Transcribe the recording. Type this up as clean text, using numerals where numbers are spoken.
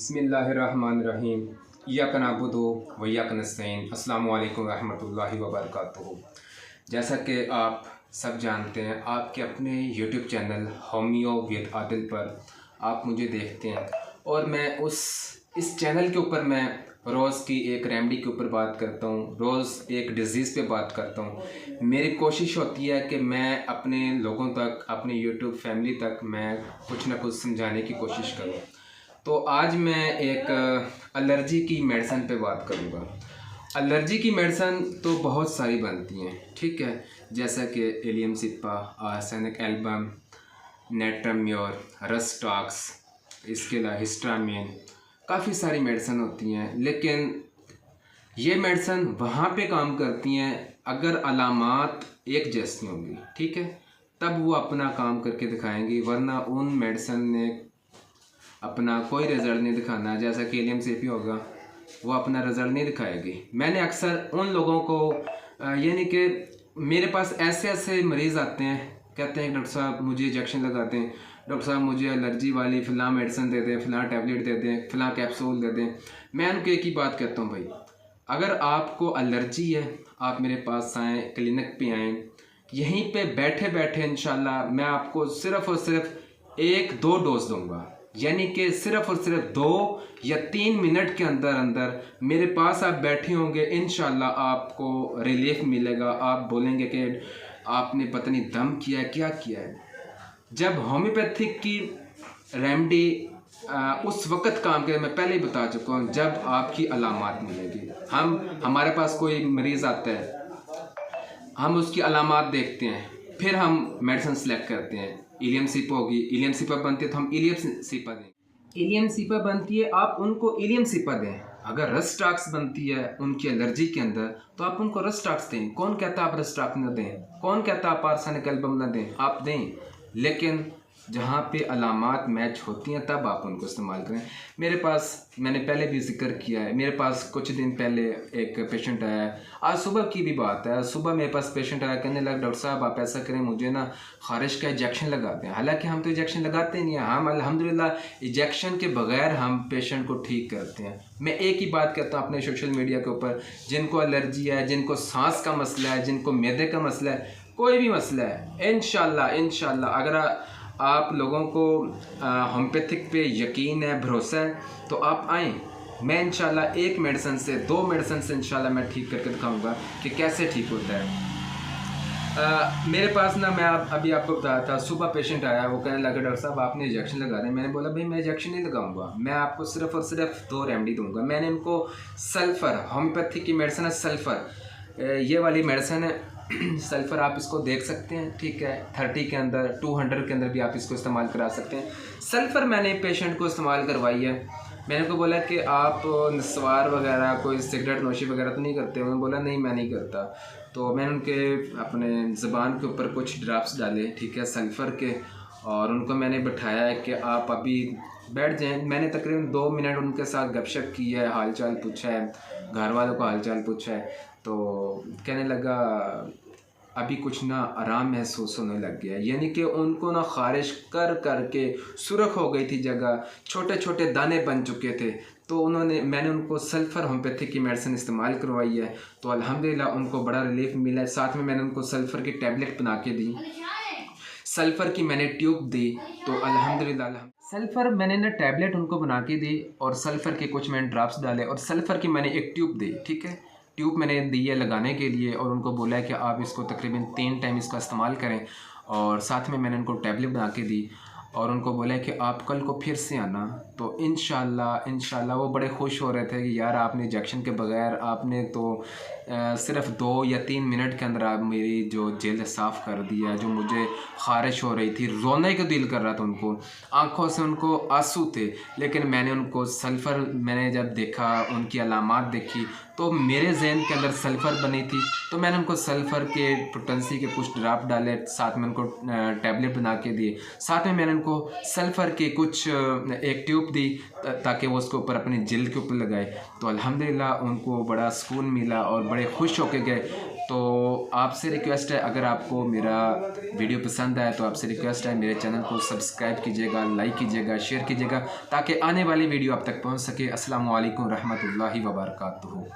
बिस्मिल्लाहिर्रहमानिर्रहीम। इय्याका नअबुदु व इय्याका नस्तईन। अस्सलामु अलैकुम रहमतुल्लाहि व बरकातुहू। जैसा कि आप सब जानते हैं, आपके अपने YouTube channel homeo with Adil पर आप मुझे देखते हैं और मैं इस चैनल के ऊपर मैं रोज़ की एक रेमेडी के ऊपर बात करता हूँ, रोज़ एक डिज़ीज़ पे बात करता हूँ। मेरी कोशिश होती है कि मैं अपने लोगों तक, अपने यूट्यूब फैमिली तक मैं कुछ ना कुछ समझाने की कोशिश करूँ। तो आज मैं एक एलर्जी की मेडिसिन पे बात करूँगा। एलर्जी की मेडिसिन तो बहुत सारी बनती हैं, ठीक है, जैसा कि allium cepa, arsenic album, natrum mur, rhus tox, इसके अलावा हिस्टामिन, काफ़ी सारी मेडिसिन होती हैं। लेकिन ये मेडिसिन वहाँ पे काम करती हैं अगर अलामात एक जैसी होंगी, ठीक है, तब वो अपना काम करके दिखाएंगी, वरना उन मेडिसिन ने अपना कोई रिज़ल्ट नहीं दिखाना। जैसा कि एलियम सिपी होगा, वो अपना रिज़ल्ट नहीं दिखाएगी। मैंने अक्सर उन लोगों को यानी कि मेरे पास ऐसे मरीज़ आते हैं, कहते हैं डॉक्टर साहब मुझे इंजेक्शन लगाते हैं, डॉक्टर साहब मुझे एलर्जी वाली फ़लाँ मेडिसिन दे दें, फ़लाँ टैबलेट दे दें, फ़लाँ कैप्सूल दे दें। मैं उनको एक ही बात कहता हूँ, भाई अगर आपको एलर्जी है आप मेरे पास आएँ, क्लिनिक पे आएँ, यहीं पे बैठे बैठे इंशाल्लाह मैं आपको सिर्फ़ और सिर्फ 1-2 डोज दूँगा। यानी कि सिर्फ़ और सिर्फ 2 या 3 मिनट के अंदर अंदर मेरे पास आप बैठे होंगे, इंशाल्लाह आपको रिलीफ मिलेगा। आप बोलेंगे कि आपने पता नहीं दम किया है, क्या किया है। जब होम्योपैथिक की रेमेडी उस वक़्त काम करे, मैं पहले ही बता चुका हूँ, जब आपकी अलामात मिलेगी। हमारे पास कोई मरीज़ आता है, हम उसकी अलामात देखते हैं, फिर हम मेडिसिन सेलेक्ट करते हैं। इलियम सिपा होगी, इलियम सिपा बनती है तो हम इलियम सिपा दें। इलियम सिपा बनती है, आप उनको इलियम सिपा दें। अगर रस्टॉक्स बनती है उनकी एलर्जी के अंदर, तो आप उनको रस्टॉक्स दें। कौन कहता आप रस्टॉक्स न दें? कौन कहता आप आर्सेनिक एल्बम न दें? आप दें, लेकिन जहाँ पे अलामात मैच होती हैं तब आप उनको इस्तेमाल करें। मेरे पास, मैंने पहले भी जिक्र किया है, मेरे पास कुछ दिन पहले एक पेशेंट आया, आज सुबह की भी बात है। सुबह मेरे पास पेशेंट आया, कहने लगा डॉक्टर साहब आप ऐसा करें, मुझे ना खारिश का इंजेक्शन लगाते हैं। हालांकि हम तो इंजेक्शन लगाते नहीं हैं, हम अल्हम्दुलिल्लाह इंजेक्शन के बगैर हम पेशेंट को ठीक करते हैं। मैं एक ही बात कहता हूँ अपने सोशल मीडिया के ऊपर, जिनको एलर्जी है, जिनको सांस का मसला है, जिनको मैदे का मसला है, कोई भी मसला है, इंशाल्लाह अगर आप लोगों को होम्योपैथिक पे यकीन है, भरोसा है, तो आप आएँ। मैं इंशाल्लाह एक मेडिसिन से, 2 मेडिसिन से इंशाल्लाह मैं ठीक करके दिखाऊंगा कि कैसे ठीक होता है। मेरे पास ना, मैं अभी आपको बताया था, सुबह पेशेंट आया, वो कहने लगा डॉक्टर साहब आपने इंजेक्शन लगा रहे हैं। मैंने बोला भाई मैं इंजेक्शन नहीं लगाऊंगा, मैं आपको सिर्फ़ और सिर्फ 2 रेमेडी दूंगा। मैंने उनको सल्फ़र, होम्योपैथिक की मेडिसिन है सल्फ़र, ये वाली मेडिसिन है सल्फ़र, आप इसको देख सकते हैं, ठीक है, 30 के अंदर, 200 के अंदर भी आप इसको इस्तेमाल करा सकते हैं। सल्फ़र मैंने पेशेंट को इस्तेमाल करवाई है। मैंने उनको बोला कि आप नस्वार वगैरह, कोई सिगरेट नोशी वगैरह तो नहीं करते? उन्होंने बोला नहीं मैं नहीं करता। तो मैंने उनके अपने ज़बान के ऊपर कुछ ड्रॉप्स डाले, ठीक है, सल्फ़र के, और उनको मैंने बिठाया है कि आप अभी बैठ जाएँ। मैंने तकरीबन 2 मिनट उनके साथ गपशप की है, हाल चाल पूछा है, घर वालों को हाल चाल पूछा है। तो कहने लगा अभी कुछ ना आराम महसूस होने लग गया। यानी कि उनको ना खारिश कर कर के सुर्ख हो गई थी जगह, छोटे छोटे दाने बन चुके थे। तो मैंने उनको सल्फ़र होम्योपैथिक की मेडिसिन इस्तेमाल करवाई है, तो अल्हम्दुलिल्लाह उनको बड़ा रिलीफ मिला है। साथ में मैंने उनको सल्फ़र की टैबलेट बना के दी, सल्फ़र की मैंने ट्यूब दी, तो अल्हम्दुलिल्लाह सल्फ़र मैंने ना टैबलेट उनको बना के दी, और सल्फ़र के कुछ मैंने ड्रॉप्स डाले, और सल्फ़र की मैंने एक ट्यूब दी, ठीक है, ट्यूब मैंने दी है लगाने के लिए, और उनको बोला है कि आप इसको तकरीबन 3 टाइम इसका इस्तेमाल करें। और साथ में मैंने उनको टैबलेट बना के दी, और उनको बोला है कि आप कल को फिर से आना। तो इंशाल्लाह वो बड़े खुश हो रहे थे कि यार आपने इंजेक्शन के बगैर, आपने तो सिर्फ 2 या 3 मिनट के अंदर आप मेरी जो जेल साफ़ कर दिया, जो मुझे खारिश हो रही थी, रोने का दिल कर रहा था, उनको आंखों से उनको आंसू थे। लेकिन मैंने उनको सल्फ़र, मैंने जब देखा, उनकी अलामात देखी, तो मेरे जहन के अंदर सल्फ़र बनी थी, तो मैंने उनको सल्फ़र के पोटेंसी के कुछ ड्रॉप डाले, साथ में उनको टैबलेट बना के दिए, साथ में मैंने उनको सल्फ़र के कुछ एक ट्यूब दी ताकि वो उसके ऊपर अपनी जिल्द के ऊपर लगाए। तो अल्हम्दुलिल्लाह उनको बड़ा सुकून मिला और बड़े खुश होकर गए। तो आपसे रिक्वेस्ट है, अगर आपको मेरा वीडियो पसंद आए तो आपसे रिक्वेस्ट है मेरे चैनल को सब्सक्राइब कीजिएगा, लाइक कीजिएगा, शेयर कीजिएगा ताकि आने वाली वीडियो आप तक पहुंच सके। अस्सलामु अलैकुम रहमतुल्लाहि व बरकातुहू।